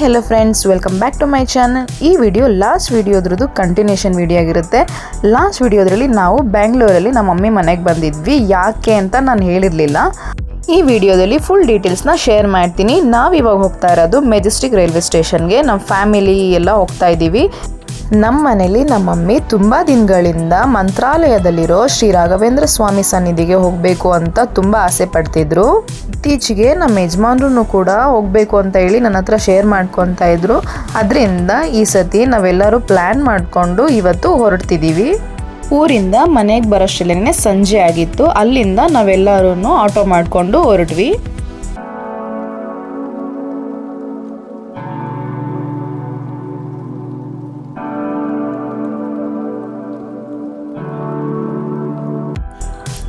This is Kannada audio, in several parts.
Hello friends, welcome back to my channel. ಈ ವಿಡಿಯೋ ಲಾಸ್ಟ್ ವಿಡಿಯೋದ್ರದ್ದು ಕಂಟಿನ್ಯೂಷನ್ ವಿಡಿಯೋ ಆಗಿರುತ್ತೆ. ಲಾಸ್ಟ್ ವಿಡಿಯೋದ್ರಲ್ಲಿ ನಾವು ಬ್ಯಾಂಗ್ಳೂರಲ್ಲಿ ನಮ್ಮ ಮಮ್ಮಿ ಮನೆಗೆ ಬಂದಿದ್ವಿ. ಯಾಕೆ ಅಂತ ನಾನು ಹೇಳಿರಲಿಲ್ಲ. ಈ ವಿಡಿಯೋದಲ್ಲಿ ಫುಲ್ ಡೀಟೇಲ್ಸ್ನ ಶೇರ್ ಮಾಡ್ತೀನಿ. ನಾವಿವಾಗ ಹೋಗ್ತಾ ಇರೋದು ಮೆಜೆಸ್ಟಿಕ್ ರೈಲ್ವೆ ಸ್ಟೇಷನ್ಗೆ. ನಮ್ಮ ಫ್ಯಾಮಿಲಿ ಎಲ್ಲ ಹೋಗ್ತಾ ಇದ್ದೀವಿ. ನಮ್ಮ ಮನೇಲಿ ನಮ್ಮ ಮಮ್ಮಿ ತುಂಬ ದಿನಗಳಿಂದ ಮಂತ್ರಾಲಯದಲ್ಲಿರೋ ಶ್ರೀ ರಾಘವೇಂದ್ರ ಸ್ವಾಮಿ ಸನ್ನಿಧಿಗೆ ಹೋಗಬೇಕು ಅಂತ ತುಂಬ ಆಸೆ ಪಡ್ತಿದ್ರು. ಇತ್ತೀಚೆಗೆ ನಮ್ಮ ಯಜಮಾನ್ರು ಕೂಡ ಹೋಗಬೇಕು ಅಂತ ಹೇಳಿ ನನ್ನ ಹತ್ರ ಶೇರ್ ಮಾಡ್ಕೊತಾ ಇದ್ರು. ಅದರಿಂದ ಈ ಸತಿ ನಾವೆಲ್ಲರೂ ಪ್ಲ್ಯಾನ್ ಮಾಡಿಕೊಂಡು ಇವತ್ತು ಹೊರಡ್ತಿದ್ದೀವಿ. ಊರಿಂದ ಮನೆಗೆ ಬರೋಷ್ಟರಲ್ಲೇ ಸಂಜೆ ಆಗಿತ್ತು. ಅಲ್ಲಿಂದ ನಾವೆಲ್ಲರೂ ಆಟೋ ಮಾಡಿಕೊಂಡು ಹೊರಟ್ವಿ.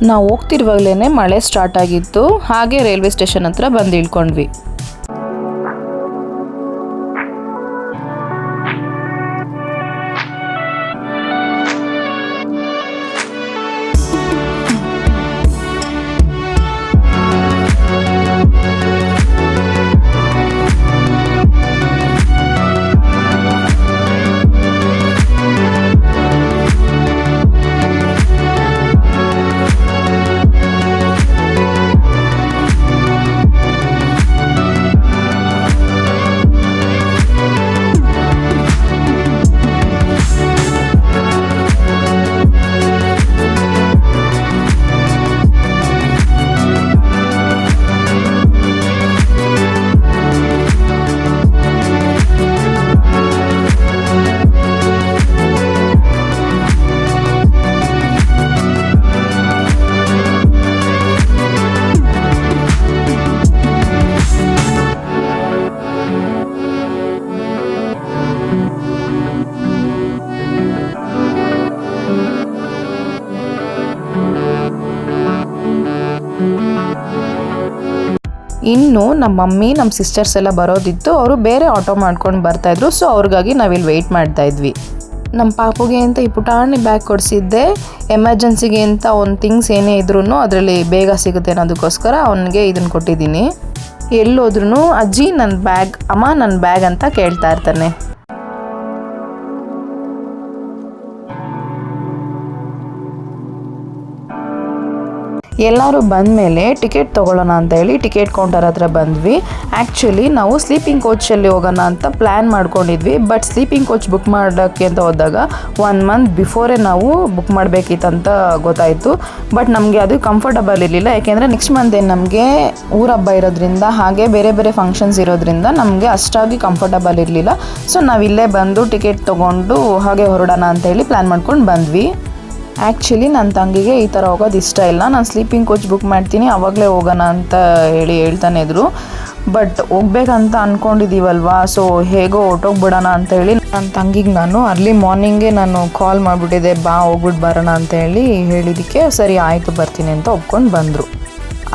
ನಾವು ಹೋಗ್ತಿರುವಾಗಲೇ ಮಳೆ ಸ್ಟಾರ್ಟ್ ಆಗಿತ್ತು. ಹಾಗೆ ರೈಲ್ವೆ ಸ್ಟೇಷನ್ ಹತ್ರ ಬಂದು ಇಳ್ಕೊಂಡ್ವಿ. ಇನ್ನು ನಮ್ಮ ಮಮ್ಮಿ ನಮ್ಮ ಸಿಸ್ಟರ್ಸ್ ಎಲ್ಲ ಬರೋದಿತ್ತು. ಅವರು ಬೇರೆ ಆಟೋ ಮಾಡ್ಕೊಂಡು ಬರ್ತಾಯಿದ್ರು. ಸೊ ಅವ್ರಿಗಾಗಿ ನಾವಿಲ್ಲಿ ವೆಯ್ಟ್ ಮಾಡ್ತಾಯಿದ್ವಿ. ನಮ್ಮ ಪಾಪುಗೆ ಅಂತ ಈ ಪುಟಾಣಿ ಬ್ಯಾಗ್ ಕೊಡಿಸಿದ್ದೆ. ಎಮರ್ಜೆನ್ಸಿಗೆ ಅಂತ ಒಂದು ಥಿಂಗ್ಸ್ ಏನೇ ಇದ್ರೂ ಅದರಲ್ಲಿ ಬೇಗ ಸಿಗುತ್ತೆ ಅನ್ನೋದಕ್ಕೋಸ್ಕರ ಅವನಿಗೆ ಇದನ್ನು ಕೊಟ್ಟಿದ್ದೀನಿ. ಎಲ್ಲೋದ್ರೂ ಅಜ್ಜಿ ನನ್ನ ಬ್ಯಾಗ್, ಅಮ್ಮ ನನ್ನ ಬ್ಯಾಗ್ ಅಂತ ಕೇಳ್ತಾ ಇರ್ತಾನೆ. ಎಲ್ಲರೂ ಬಂದಮೇಲೆ ಟಿಕೆಟ್ ತೊಗೊಳ್ಳೋಣ ಅಂತ ಹೇಳಿ ಟಿಕೆಟ್ ಕೌಂಟರ್ ಹತ್ರ ಬಂದ್ವಿ. ಆ್ಯಕ್ಚುಲಿ ನಾವು ಸ್ಲೀಪಿಂಗ್ ಕೋಚಲ್ಲಿ ಹೋಗೋಣ ಅಂತ ಪ್ಲ್ಯಾನ್ ಮಾಡ್ಕೊಂಡಿದ್ವಿ. ಬಟ್ ಸ್ಲೀಪಿಂಗ್ ಕೋಚ್ ಬುಕ್ ಮಾಡೋಕ್ಕೆ ಅಂತ ಹೋದಾಗ 1 ಮಂತ್ ಬಿಫೋರೇ ನಾವು ಬುಕ್ ಮಾಡಬೇಕಿತ್ತಂತ ಗೊತ್ತಾಯಿತು. ಬಟ್ ನಮಗೆ ಅದು ಕಂಫರ್ಟಬಲ್ ಇರಲಿಲ್ಲ. ಯಾಕೆಂದರೆ ನೆಕ್ಸ್ಟ್ ಮಂತ್ ಏನು ನಮಗೆ ಊರ ಹಬ್ಬ ಇರೋದ್ರಿಂದ ಹಾಗೆ ಬೇರೆ ಬೇರೆ ಫಂಕ್ಷನ್ಸ್ ಇರೋದ್ರಿಂದ ನಮಗೆ ಅಷ್ಟಾಗಿ ಕಂಫರ್ಟಬಲ್ ಇರಲಿಲ್ಲ. ಸೊ ನಾವಿಲ್ಲೇ ಬಂದು ಟಿಕೆಟ್ ತೊಗೊಂಡು ಹಾಗೆ ಹೊರಡೋಣ ಅಂತ ಹೇಳಿ ಪ್ಲ್ಯಾನ್ ಮಾಡ್ಕೊಂಡು ಬಂದ್ವಿ. ಆ್ಯಕ್ಚುಲಿ ನನ್ನ ತಂಗಿಗೆ ಈ ಥರ ಹೋಗೋದು ಇಷ್ಟ ಇಲ್ಲ. ನಾನು ಸ್ಲೀಪಿಂಗ್ ಕೋಚ್ ಬುಕ್ ಮಾಡ್ತೀನಿ, ಆವಾಗಲೇ ಹೋಗೋಣ ಅಂತ ಹೇಳ್ತಾನೆ ಇದ್ರು. ಬಟ್ ಹೋಗ್ಬೇಕಂತ ಅಂದ್ಕೊಂಡಿದ್ದೀವಲ್ವಾ, ಸೊ ಹೇಗೋ ಹೊರಟೋಗ್ಬಿಡೋಣ ಅಂತ ಹೇಳಿ ನನ್ನ ತಂಗಿಗೆ ನಾನು ಅರ್ಲಿ ಮಾರ್ನಿಂಗೇ ನಾನು ಕಾಲ್ ಮಾಡಿಬಿಟ್ಟಿದ್ದೆ, ಬಾ ಹೋಗ್ಬಿಟ್ಟು ಬರೋಣ ಅಂತ ಹೇಳಿದ್ದಕ್ಕೆ ಸರಿ ಆಯಿತು ಬರ್ತೀನಿ ಅಂತ ಒಪ್ಕೊಂಡು ಬಂದರು.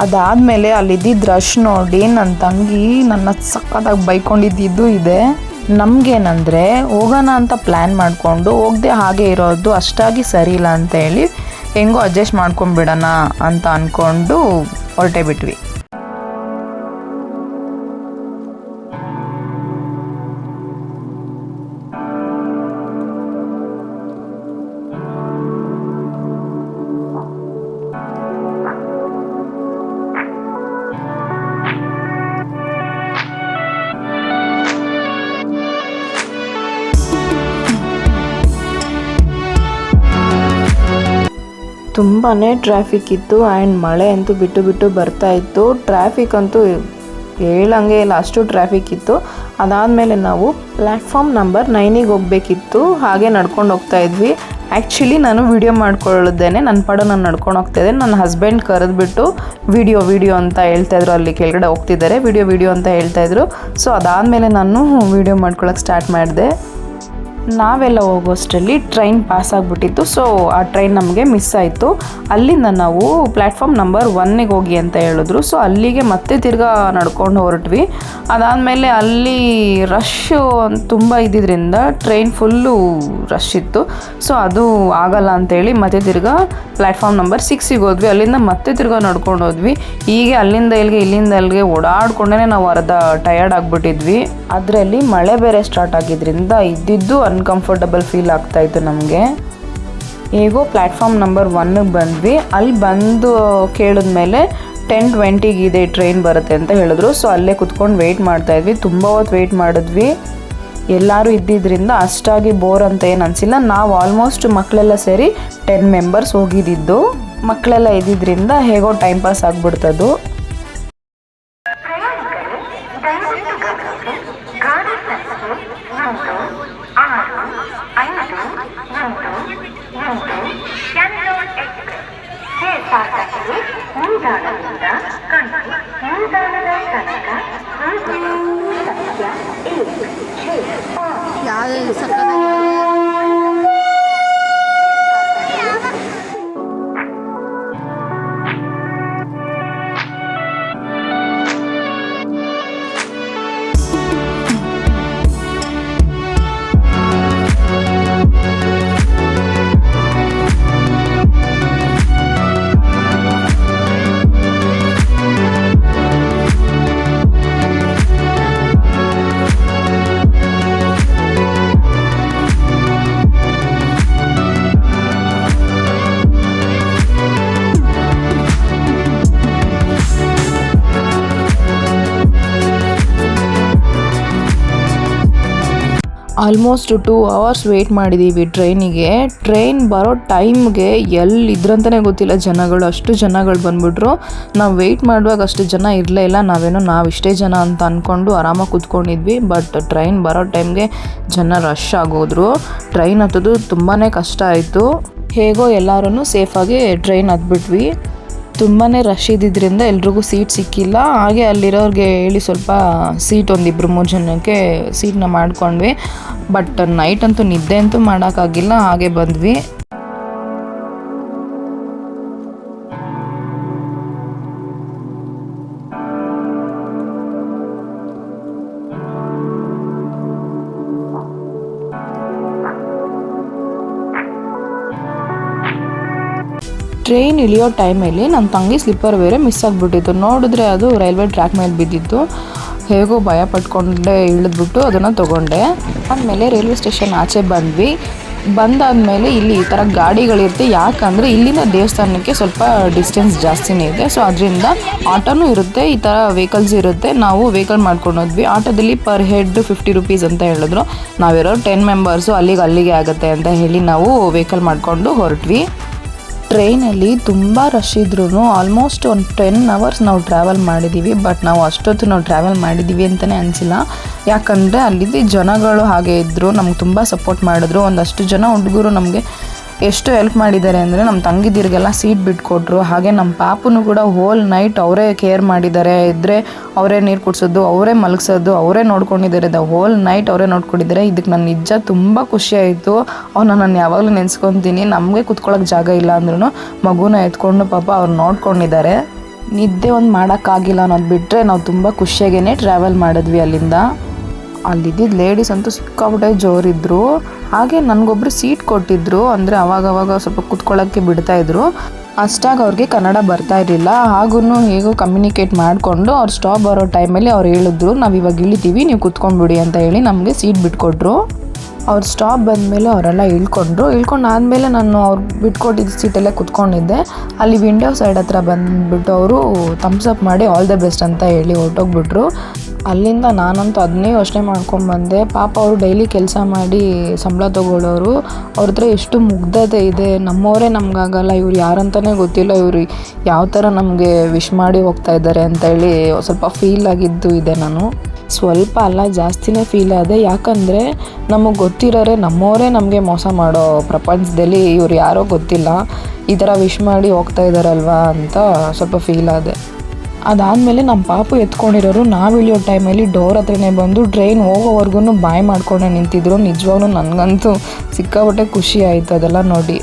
ಅದಾದಮೇಲೆ ಅಲ್ಲಿದ್ದಿದ್ದು ರಶ್ ನೋಡಿ ನನ್ನ ತಂಗಿ ನನ್ನ ಸಖತ್ತಾಗಿ ಬೈಕೊಂಡಿದ್ದು ಇದೆ. ನಮಗೇನಂದರೆ ಹೋಗೋಣ ಅಂತ ಪ್ಲ್ಯಾನ್ ಮಾಡಿಕೊಂಡು ಹೋಗದೆ ಹಾಗೆ ಇರೋದು ಅಷ್ಟಾಗಿ ಸರಿ ಇಲ್ಲ ಅಂತ ಹೇಳಿ ಹೆಂಗೋ ಅಡ್ಜಸ್ಟ್ ಮಾಡ್ಕೊಂಡ್ಬಿಡೋಣ ಅಂತ ಅಂದ್ಕೊಂಡು ಹೊರಟೇ ಬಿಟ್ವಿ. ತುಂಬಾ ಟ್ರಾಫಿಕ್ ಇತ್ತು ಆ್ಯಂಡ್ ಮಳೆ ಅಂತೂ ಬಿಟ್ಟು ಬಿಟ್ಟು ಬರ್ತಾ ಇತ್ತು. ಟ್ರಾಫಿಕ್ ಅಂತೂ ಹೇಳಂಗೆ ಇಲ್ಲ, ಅಷ್ಟು ಟ್ರಾಫಿಕ್ ಇತ್ತು. ಅದಾದಮೇಲೆ ನಾವು ಪ್ಲ್ಯಾಟ್ಫಾರ್ಮ್ ನಂಬರ್ 9ಗೆ ಹೋಗಬೇಕಿತ್ತು. ಹಾಗೆ ನಡ್ಕೊಂಡು ಹೋಗ್ತಾ ಇದ್ವಿ. ಆ್ಯಕ್ಚುಲಿ ನಾನು ವಿಡಿಯೋ ಮಾಡ್ಕೊಳ್ಳೋದೇನೆ ನನ್ನ ಪಾಡು ನಾನು ನಡ್ಕೊಂಡು ಹೋಗ್ತಾಯಿದ್ದೆ. ನನ್ನ ಹಸ್ಬೆಂಡ್ ಕರೆದ್ಬಿಟ್ಟು ವಿಡಿಯೋ ಅಂತ ಹೇಳ್ತಾಯಿದ್ರು. ಅಲ್ಲಿ ಕೆಳಗಡೆ ಹೋಗ್ತಿದ್ದಾರೆ, ವಿಡಿಯೋ ಅಂತ ಹೇಳ್ತಾಯಿದ್ರು. ಸೊ ಅದಾದಮೇಲೆ ನಾನು ವಿಡಿಯೋ ಮಾಡ್ಕೊಳ್ಳೋಕೆ ಸ್ಟಾರ್ಟ್ ಮಾಡಿದೆ. ನಾವೆಲ್ಲ ಹೋಗೋಷ್ಟರಲ್ಲಿ ಟ್ರೈನ್ ಪಾಸ್ ಆಗಿಬಿಟ್ಟಿತ್ತು. ಸೊ ಆ ಟ್ರೈನ್ ನಮಗೆ ಮಿಸ್ ಆಯಿತು. ಅಲ್ಲಿಂದ ನಾವು ಪ್ಲ್ಯಾಟ್ಫಾರ್ಮ್ ನಂಬರ್ 1ಗೆ ಹೋಗಿ ಅಂತ ಹೇಳಿದ್ರು. ಸೊ ಅಲ್ಲಿಗೆ ಮತ್ತೆ ತಿರ್ಗಾ ನಡ್ಕೊಂಡು ಹೊರಟ್ವಿ. ಅದಾದಮೇಲೆ ಅಲ್ಲಿ ರಶ್ಶು ತುಂಬ ಇದ್ದಿದ್ದರಿಂದ ಟ್ರೈನ್ ಫುಲ್ಲು ರಶ್ ಇತ್ತು. ಸೊ ಅದು ಆಗಲ್ಲ ಅಂತೇಳಿ ಮತ್ತೆ ತಿರ್ಗಾ ಪ್ಲ್ಯಾಟ್ಫಾರ್ಮ್ ನಂಬರ್ 6ಗೆ ಹೋದ್ವಿ. ಅಲ್ಲಿಂದ ಮತ್ತೆ ತಿರ್ಗಾ ನಡ್ಕೊಂಡು ಹೋದ್ವಿ. ಹೀಗೆ ಅಲ್ಲಿಂದ ಇಲ್ಲಿಗೆ ಓಡಾಡ್ಕೊಂಡೇ ನಾವು ಅರ್ಧ ಟಯರ್ಡ್ ಆಗಿಬಿಟ್ಟಿದ್ವಿ. ಅದರಲ್ಲಿ ಮಳೆ ಬೇರೆ ಸ್ಟಾರ್ಟ್ ಆಗಿದ್ದರಿಂದ ಇದ್ದಿದ್ದು ಅನ್ಕಂಫರ್ಟಬಲ್ ಫೀಲ್ ಆಗ್ತಾಯಿತ್ತು ನಮಗೆ. ಹೇಗೋ ಪ್ಲ್ಯಾಟ್ಫಾರ್ಮ್ ನಂಬರ್ 1ಗೆ ಬಂದ್ವಿ. ಅಲ್ಲಿ ಬಂದು ಕೇಳಿದ್ಮೇಲೆ 10:20 ಇದೆ ಟ್ರೈನ್ ಬರುತ್ತೆ ಅಂತ ಹೇಳಿದ್ರು. ಸೊ ಅಲ್ಲೇ ಕುತ್ಕೊಂಡು ವೆಯ್ಟ್ ಮಾಡ್ತಾಯಿದ್ವಿ. ತುಂಬ ಹೊತ್ತು ವೆಯ್ಟ್ ಮಾಡಿದ್ವಿ. ಎಲ್ಲರೂ ಇದ್ದಿದ್ದರಿಂದ ಅಷ್ಟಾಗಿ ಬೋರ್ ಅಂತ ಏನು ಅನಿಸಿಲ್ಲ. ನಾವು ಆಲ್ಮೋಸ್ಟ್ ಮಕ್ಕಳೆಲ್ಲ ಸೇರಿ 10 ಮೆಂಬರ್ಸ್ ಹೋಗಿದ್ದಿದ್ದು. ಮಕ್ಕಳೆಲ್ಲ ಇದ್ದಿದ್ದರಿಂದ ಹೇಗೋ ಟೈಮ್ ಪಾಸ್ ಆಗಿಬಿಡ್ತದು. ಆಲ್ಮೋಸ್ಟ್ 2 ಅವರ್ಸ್ ವೆಯ್ಟ್ ಮಾಡಿದ್ದೀವಿ ಟ್ರೈನಿಗೆ. ಟ್ರೈನ್ ಬರೋ ಟೈಮ್ಗೆ ಎಲ್ಲಿದ್ರಂತಲೇ ಗೊತ್ತಿಲ್ಲ ಜನಗಳು, ಅಷ್ಟು ಜನಗಳು ಬಂದುಬಿಟ್ರು. ನಾವು ವೆಯ್ಟ್ ಮಾಡುವಾಗ ಅಷ್ಟು ಜನ ಇರಲೇ ಇಲ್ಲ. ನಾವು ಇಷ್ಟೇ ಜನ ಅಂತ ಅಂದ್ಕೊಂಡು ಆರಾಮಾಗಿ ಕೂತ್ಕೊಂಡಿದ್ವಿ. ಬಟ್ ಟ್ರೈನ್ ಬರೋ ಟೈಮ್ಗೆ ಜನ ರಶ್ ಆಗೋದ್ರು. ಟ್ರೈನ್ ಹತ್ತೋದು ತುಂಬಾ ಕಷ್ಟ ಆಯಿತು. ಹೇಗೋ ಎಲ್ಲರೂ ಸೇಫಾಗಿ ಟ್ರೈನ್ ಹತ್ಬಿಟ್ವಿ. ತುಂಬಾ ರಶ್ ಇದ್ದಿದ್ದರಿಂದ ಎಲ್ರಿಗೂ ಸೀಟ್ ಸಿಕ್ಕಿಲ್ಲ. ಹಾಗೆ ಅಲ್ಲಿರೋರಿಗೆ ಹೇಳಿ ಸ್ವಲ್ಪ ಸೀಟ್ 1-2-3 ಜನಕ್ಕೆ ಸೀಟ್ನ ಮಾಡ್ಕೊಂಡ್ವಿ. ಬಟ್ ನೈಟ್ ಅಂತೂ ನಿದ್ದೆ ಅಂತೂ ಮಾಡೋಕ್ಕಾಗಿಲ್ಲ, ಹಾಗೆ ಬಂದ್ವಿ. ಟ್ರೈನ್ ಇಳಿಯೋ ಟೈಮಲ್ಲಿ ನನ್ನ ತಂಗಿ ಸ್ಲಿಪ್ಪರ್ ಬೇರೆ ಮಿಸ್ ಆಗಿಬಿಟ್ಟಿತ್ತು. ನೋಡಿದ್ರೆ ಅದು ರೈಲ್ವೆ ಟ್ರ್ಯಾಕ್ ಮೇಲೆ ಬಿದ್ದಿತ್ತು. ಹೇಗೋ ಭಯ ಪಟ್ಕೊಂಡೆ ಇಳಿದ್ಬಿಟ್ಟು ಅದನ್ನು ತೊಗೊಂಡೆ. ಆದಮೇಲೆ ರೈಲ್ವೆ ಸ್ಟೇಷನ್ ಆಚೆ ಬಂದ್ವಿ. ಬಂದಾದಮೇಲೆ ಇಲ್ಲಿ ಈ ಥರ ಗಾಡಿಗಳಿರುತ್ತೆ. ಯಾಕಂದರೆ ಇಲ್ಲಿಂದ ದೇವಸ್ಥಾನಕ್ಕೆ ಸ್ವಲ್ಪ ಡಿಸ್ಟೆನ್ಸ್ ಜಾಸ್ತಿನೇ ಇದೆ. ಸೊ ಅದರಿಂದ ಆಟೋನೂ ಇರುತ್ತೆ, ಈ ಥರ ವೆಹಿಕಲ್ಸ್ ಇರುತ್ತೆ. ನಾವು ವೆಹಿಕಲ್ ಮಾಡ್ಕೊಂಡು ಹೋದ್ವಿ. ಆಟೋದಲ್ಲಿ ಪರ್ ಹೆಡ್ 50 ರೂಪೀಸ್ ಅಂತ ಹೇಳಿದ್ರು. ನಾವಿರೋ 10 ಮೆಂಬರ್ಸು ಅಲ್ಲಿಗೆ ಆಗುತ್ತೆ ಅಂತ ಹೇಳಿ ನಾವು ವೆಹಿಕಲ್ ಮಾಡಿಕೊಂಡು ಹೊರಟ್ವಿ. ಟ್ರೈನಲ್ಲಿ ತುಂಬ ರಶ್ ಇದ್ರೂ ಆಲ್ಮೋಸ್ಟ್ ಒಂದು 10 ಅವರ್ಸ್ ನಾವು ಟ್ರಾವೆಲ್ ಮಾಡಿದ್ದೀವಿ. ಬಟ್ ನಾವು ಅಷ್ಟೊತ್ತು ನಾವು ಟ್ರಾವೆಲ್ ಮಾಡಿದ್ದೀವಿ ಅಂತಲೇ ಅನಿಸಿಲ್ಲ. ಯಾಕಂದರೆ ಅಲ್ಲಿದ್ದ ಜನಗಳು ಹಾಗೆ ಇದ್ದರು, ನಮ್ಗೆ ತುಂಬ ಸಪೋರ್ಟ್ ಮಾಡಿದ್ರು. ಒಂದಷ್ಟು ಜನ ಹುಡುಗರು ನಮಗೆ ಎಷ್ಟು ಹೆಲ್ಪ್ ಮಾಡಿದ್ದಾರೆ ಅಂದರೆ ನಮ್ಮ ತಂಗಿದಿರಿಗೆಲ್ಲ ಸೀಟ್ ಬಿಟ್ಕೊಟ್ರು. ಹಾಗೆ ನಮ್ಮ ಪಾಪುನು ಕೂಡ ಹೋಲ್ ನೈಟ್ ಅವರೇ ಕೇರ್ ಮಾಡಿದ್ದಾರೆ. ಇದ್ದರೆ ಅವರೇ ನೀರು ಕುಡಿಸೋದು, ಅವರೇ ಮಲಗಿಸೋದು, ಅವರೇ ನೋಡ್ಕೊಂಡಿದ್ದಾರೆ. ಹೋಲ್ ನೈಟ್ ಅವರೇ ನೋಡ್ಕೊಂಡಿದ್ದಾರೆ. ಇದಕ್ಕೆ ನನ್ನ ನಿಜ ತುಂಬ ಖುಷಿ ಆಯಿತು. ಅವನ್ನ ನಾನು ಯಾವಾಗಲೂ ನೆನೆಸ್ಕೊತೀನಿ. ನಮಗೆ ಕುತ್ಕೊಳ್ಳೋಕೆ ಜಾಗ ಇಲ್ಲ ಅಂದ್ರೂ ಮಗುನ ಎತ್ಕೊಂಡು ಪಾಪ ಅವ್ರು ನೋಡ್ಕೊಂಡಿದ್ದಾರೆ. ನಿದ್ದೆ ಒಂದು ಮಾಡೋಕ್ಕಾಗಿಲ್ಲ ಅನ್ನೋದು ಬಿಟ್ಟರೆ ನಾವು ತುಂಬ ಖುಷಿಯಾಗೇ ಟ್ರಾವೆಲ್ ಮಾಡಿದ್ವಿ ಅಲ್ಲಿಂದ. ಅಲ್ಲಿದ್ದಿದ್ದು ಲೇಡೀಸ್ ಅಂತೂ ಸಿಕ್ಕಾಬಿಟ್ಟೆ ಜೋರಿದ್ರು. ಹಾಗೆ ನನಗೊಬ್ಬರು ಸೀಟ್ ಕೊಟ್ಟಿದ್ದರು. ಅಂದರೆ ಅವಾಗವಾಗ ಸ್ವಲ್ಪ ಕುತ್ಕೊಳ್ಳೋಕ್ಕೆ ಬಿಡ್ತಾಯಿದ್ರು. ಅಷ್ಟಾಗಿ ಅವ್ರಿಗೆ ಕನ್ನಡ ಬರ್ತಾ ಇರಲಿಲ್ಲ. ಹಾಗೂ ಹೇಗೋ ಕಮ್ಯುನಿಕೇಟ್ ಮಾಡಿಕೊಂಡು ಅವ್ರು ಸ್ಟಾಪ್ ಬರೋ ಟೈಮಲ್ಲಿ ಅವ್ರು ಹೇಳಿದ್ರು, ನಾವು ಇವಾಗ ಇಳಿತೀವಿ, ನೀವು ಕುತ್ಕೊಂಡ್ಬಿಡಿ ಅಂತ ಹೇಳಿ ನಮಗೆ ಸೀಟ್ ಬಿಟ್ಕೊಟ್ರು. ಅವ್ರು ಸ್ಟಾಪ್ ಬಂದಮೇಲೆ ಅವರೆಲ್ಲ ಇಳ್ಕೊಂಡಾದಮೇಲೆ ನಾನು ಅವ್ರು ಬಿಟ್ಕೊಟ್ಟಿದ್ದ ಸೀಟಲ್ಲೇ ಕುತ್ಕೊಂಡಿದ್ದೆ. ಅಲ್ಲಿ ವಿಂಡೋ ಸೈಡ್ ಹತ್ರ ಬಂದುಬಿಟ್ಟು ಅವರು ಥಮ್ಸಪ್ ಮಾಡಿ ಆಲ್ ದ ಬೆಸ್ಟ್ ಅಂತ ಹೇಳಿ ಹೊರಟೋಗ್ಬಿಟ್ರು. ಅಲ್ಲಿಂದ ನಾನಂತೂ ಅದನ್ನೇ ಯೋಚನೆ ಮಾಡ್ಕೊಂಬಂದೆ. ಪಾಪ ಅವರು ಡೈಲಿ ಕೆಲಸ ಮಾಡಿ ಸಂಬಳ ತೊಗೊಳ್ಳೋರು, ಅವ್ರ ಹತ್ರ ಎಷ್ಟು ಮುಗ್ಧತೆ ಇದೆ. ನಮ್ಮವರೇ ನಮಗಾಗಲ್ಲ, ಇವ್ರು ಯಾರಂತಲೇ ಗೊತ್ತಿಲ್ಲ, ಇವರು ಯಾವ ಥರ ನಮಗೆ ವಿಶ್ ಮಾಡಿ ಹೋಗ್ತಾ ಇದ್ದಾರೆ ಅಂತೇಳಿ ಸ್ವಲ್ಪ ಫೀಲ್ ಆಗಿದ್ದು ಇದೆ. ನಾನು ಸ್ವಲ್ಪ ಅಲ್ಲ ಜಾಸ್ತಿನೇ ಫೀಲ್ ಆದೆ. ಯಾಕಂದರೆ ನಮಗೆ ಗೊತ್ತಿರೋರೆ ನಮ್ಮವರೇ ನಮಗೆ ಮೋಸ ಮಾಡೋ ಪ್ರಪಂಚದಲ್ಲಿ ಇವ್ರು ಯಾರೋ ಗೊತ್ತಿಲ್ಲ ಈ ಥರ ವಿಶ್ ಮಾಡಿ ಹೋಗ್ತಾ ಇದ್ದಾರಲ್ವಾ ಅಂತ ಸ್ವಲ್ಪ ಫೀಲ್ ಆದೆ. ಅದಾದಮೇಲೆ ನಮ್ಮ ಪಾಪು ಎತ್ಕೊಂಡಿರೋರು ನಾವು ಇಳಿಯೋ ಟೈಮಲ್ಲಿ ಡೋರ್ ಹತ್ರನೇ ಬಂದು ಟ್ರೈನ್ ಹೋಗೋವರೆಗೂ ಬಾಯ್ ಮಾಡ್ಕೊಂಡೆ ನಿಂತಿದ್ರು. ನಿಜವಾಗ್ಲೂ ನನಗಂತೂ ಸಿಕ್ಕಾಪಟ್ಟೆ ಖುಷಿ ಆಯಿತು ಅದೆಲ್ಲ ನೋಡಿ.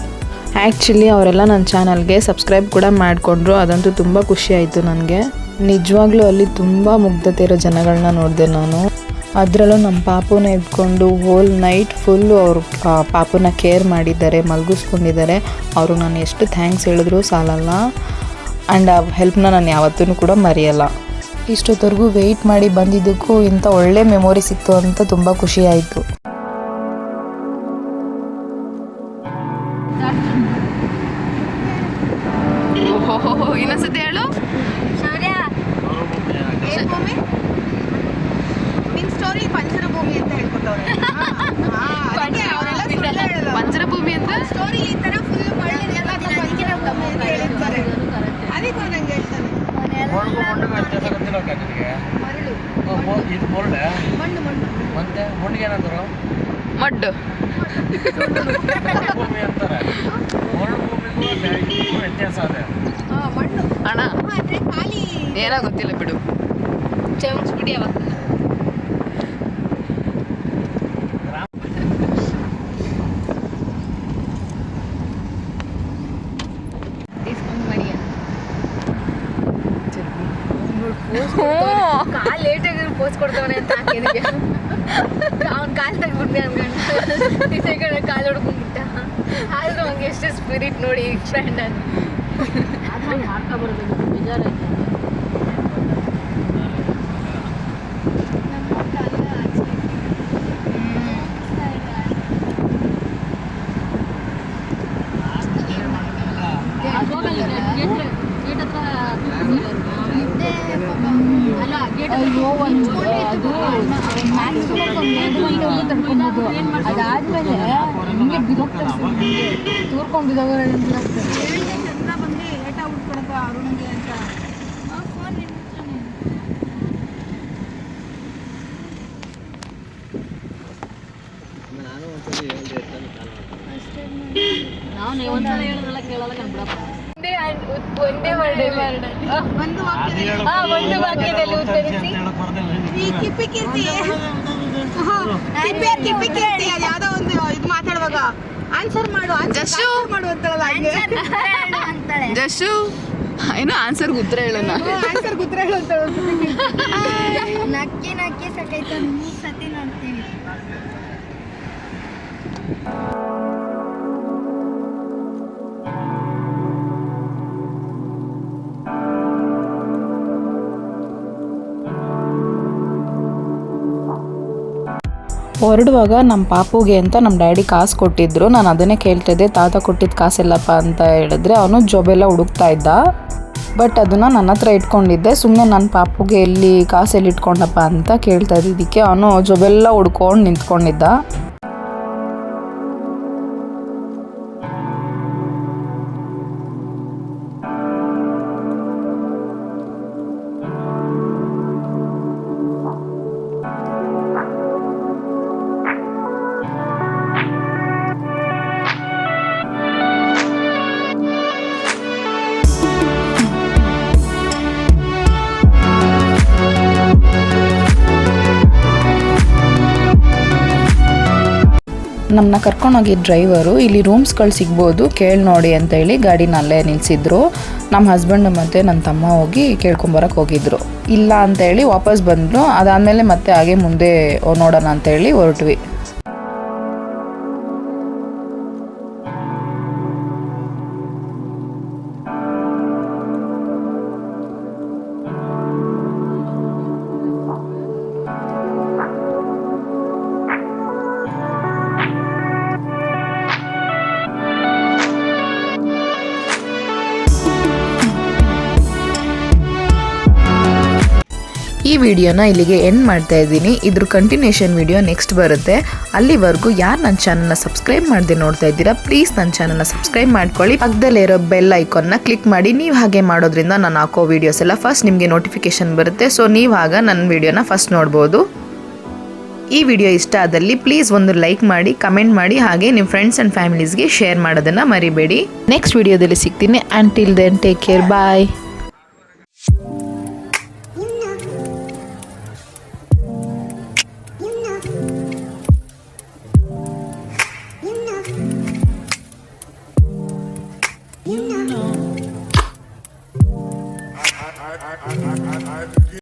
ಆ್ಯಕ್ಚುಲಿ ಅವರೆಲ್ಲ ನನ್ನ ಚಾನಲ್ಗೆ ಸಬ್ಸ್ಕ್ರೈಬ್ ಕೂಡ ಮಾಡಿಕೊಂಡ್ರು. ಅದಂತೂ ತುಂಬ ಖುಷಿ ಆಯಿತು ನನಗೆ. ನಿಜವಾಗ್ಲೂ ಅಲ್ಲಿ ತುಂಬ ಮುಗ್ಧತೆ ಇರೋ ಜನಗಳನ್ನ ನೋಡಿದೆ ನಾನು. ಅದರಲ್ಲೂ ನಮ್ಮ ಪಾಪುನ ಎತ್ಕೊಂಡು ಹೋಲ್ ನೈಟ್ ಫುಲ್ಲು ಅವರು ಪಾಪುನ ಕೇರ್ ಮಾಡಿದ್ದಾರೆ, ಮಲಗಿಸ್ಕೊಂಡಿದ್ದಾರೆ. ಅವರು ನಾನು ಎಷ್ಟು ಥ್ಯಾಂಕ್ಸ್ ಹೇಳಿದ್ರು ಸಾಲಲ್ಲ. ಆ್ಯಂಡ್ ಆ ಹೆಲ್ಪ್ನ ನಾನು ಯಾವತ್ತೂ ಕೂಡ ಮರೆಯಲ್ಲ. ಇಷ್ಟೊತ್ತವರೆಗೂ ವೆಯ್ಟ್ ಮಾಡಿ ಬಂದಿದ್ದಕ್ಕೂ ಇಂಥ ಒಳ್ಳೆ ಮೆಮೊರಿ ಸಿಕ್ತು ಅಂತ ತುಂಬ ಖುಷಿ ಆಯಿತು. ಇನ್ನೊಂದ್ಸತಿ ಹೇಳು. ಪಂಜರಭೂಮಿ ಅಂತ ಹೇಳ್ಕೊಟ್ಟವ್ರೆ. ಪಂಜರಭೂಮಿ ಅಂತ ಸ್ಟೋರಿ ಈ ತರ ಫುಲ್ ಅದಕ್ಕೆ ನಂಗೆ ಹೇಳ್ತಾರೆ ಮಡ್ಡು ವ್ಯತ್ಯಾಸ ಅದೇ ಅಣ್ಣ ಖಾಲಿ ಏನೋ ಗೊತ್ತಿಲ್ಲ ಬಿಡು. ಬಿಡಿ ಅವಾಗ ಕಾಲ್ ಲೇಟ್ ಆಗಿ ಪೋಸ್ ಕೊಡ್ತವನೆ ಅಂತ ಅವ್ನ ಕಾಲ್ ತೆಗ್ಬಿಟ್ಟೆ ಅನ್ಕೊಂಡು ಕಾಲ್ ಹೊಡ್ಕೊಂಡ್ಬಿಟ್ಟ. ಆದ್ರೂ ಹಂಗೆ ಎಷ್ಟು ಸ್ಪಿರಿಟ್ ನೋಡಿ ಫ್ರೆಂಡ್ ಅಂತ ಮಾಡ್ಕೊಬಾರ್ದು ಬೇಜಾರಾಯ್ತು. ಅದಾದ್ಮೇಲೆ ಹಿಂಗೆ ತೂರ್ಕೊಂಡು ಬಂದು ಏಟ ಉಟ್ಕೊಳಕ ಅರುಣಿಗೆ ಅಂತ ಒಂದೇ ಒಂದು ವಾಕ್ಯದಲ್ಲಿ ಉತ್ತರಿಸಿ. ಕಿಪ್ಪಿ ಕೀರ್ತಿ ಯಾವ್ದೋ ಒಂದು ಇದು ಮಾತಾಡುವಾಗ ಆನ್ಸರ್ ಮಾಡು ಮಾಡು ಅಂತಾಳೆ. ಜಶು ಏನೋ ಆನ್ಸರ್ಗೆ ಉತ್ತರ ಹೇಳೋಣ. ಆನ್ಸರ್ಗೆ ಉತ್ತರ ಹೇಳು ಅಂತ ನಕ್ಕಿ ನಕ್ಕಿ ಸಾಕೈತ 3 ಸತಿ ನೋಡ್ತೀವಿ. ಹೊರಡುವಾಗ ನಮ್ಮ ಪಾಪುಗೆ ಅಂತ ನಮ್ಮ ಡ್ಯಾಡಿ ಕಾಸು ಕೊಟ್ಟಿದ್ರು. ನಾನು ಅದನ್ನೇ ಕೇಳ್ತಿದ್ದೆ, ತಾತ ಕೊಟ್ಟಿದ್ದು ಕಾಸೆಲ್ಲಪ್ಪ ಅಂತ ಹೇಳಿದ್ರೆ ಅವನು ಜೋಬೆಲ್ಲ ಹುಡುಕ್ತಾ ಇದ್ದ. ಬಟ್ ಅದನ್ನು ನನ್ನ ಹತ್ರ ಇಟ್ಕೊಂಡಿದ್ದೆ. ಸುಮ್ಮನೆ ನನ್ನ ಪಾಪುಗೆ ಎಲ್ಲಿ ಕಾಸೆಲ್ಲಿ ಇಟ್ಕೊಂಡಪ್ಪ ಅಂತ ಕೇಳ್ತಾ ಇದ್ದಿದ್ದಕ್ಕೆ ಅವನು ಜೋಬೆಲ್ಲ ಹುಡ್ಕೊಂಡು ನಿಂತ್ಕೊಂಡಿದ್ದ. ನಮ್ಮನ್ನ ಕರ್ಕೊಂಡೋಗಿ ಡ್ರೈವರು ಇಲ್ಲಿ ರೂಮ್ಸ್ಗಳು ಸಿಗ್ಬೋದು ಕೇಳಿ ನೋಡಿ ಅಂತ ಹೇಳಿ ಗಾಡಿನ ಅಲ್ಲೇ ನಿಲ್ಲಿಸಿದ್ರು. ನಮ್ಮ ಹಸ್ಬೆಂಡ್ ಮತ್ತು ನನ್ನ ತಮ್ಮ ಹೋಗಿ ಕೇಳ್ಕೊಂಬರಕ್ಕೆ ಹೋಗಿದ್ರು. ಇಲ್ಲ ಅಂತ ಹೇಳಿ ವಾಪಸ್ ಬಂದರು. ಅದಾದಮೇಲೆ ಮತ್ತೆ ಹಾಗೆ ಮುಂದೆ ನೋಡೋಣ ಅಂತ ಹೇಳಿ ಹೊರಟ್ವಿ. ಈ ವಿಡಿಯೋನ ಇಲ್ಲಿಗೆ ಎಂಡ್ ಮಾಡ್ತಾ ಇದ್ದೀನಿ. ಇದ್ರ ಕಂಟಿನ್ಯೂಷನ್ ವಿಡಿಯೋ ನೆಕ್ಸ್ಟ್ ಬರುತ್ತೆ. ಅಲ್ಲಿವರೆಗೂ ಯಾರು ನನ್ನ ಚಾನಲ್ನ ಸಬ್ಸ್ಕ್ರೈಬ್ ಮಾಡದೆ ನೋಡ್ತಾ ಇದ್ದೀರಾ, ಪ್ಲೀಸ್ ನನ್ನ ಚಾನಲ್ನ ಸಬ್ಸ್ಕ್ರೈಬ್ ಮಾಡ್ಕೊಳ್ಳಿ. ಪಕ್ಕದಲ್ಲೇ ಇರೋ ಬೆಲ್ ಐಕಾನ್ನ ಕ್ಲಿಕ್ ಮಾಡಿ. ನೀವು ಹಾಗೆ ಮಾಡೋದ್ರಿಂದ ನಾನು ಹಾಕೋ ವೀಡಿಯೋಸ್ ಎಲ್ಲ ಫಸ್ಟ್ ನಿಮಗೆ ನೋಟಿಫಿಕೇಶನ್ ಬರುತ್ತೆ. ಸೊ ನೀವು ಆಗ ನನ್ನ ವಿಡಿಯೋನ ಫಸ್ಟ್ ನೋಡ್ಬೋದು. ಈ ವಿಡಿಯೋ ಇಷ್ಟ ಆದಲ್ಲಿ ಪ್ಲೀಸ್ ಒಂದು ಲೈಕ್ ಮಾಡಿ, ಕಮೆಂಟ್ ಮಾಡಿ, ಹಾಗೆ ನಿಮ್ಮ ಫ್ರೆಂಡ್ಸ್ ಆ್ಯಂಡ್ ಫ್ಯಾಮಿಲೀಸ್ಗೆ ಶೇರ್ ಮಾಡೋದನ್ನು ಮರಿಬೇಡಿ. ನೆಕ್ಸ್ಟ್ ವಿಡಿಯೋದಲ್ಲಿ ಸಿಗ್ತೀನಿ. ಅಂಟಿಲ್ ದೆನ್ ಟೇಕ್ ಕೇರ್, ಬಾಯ್.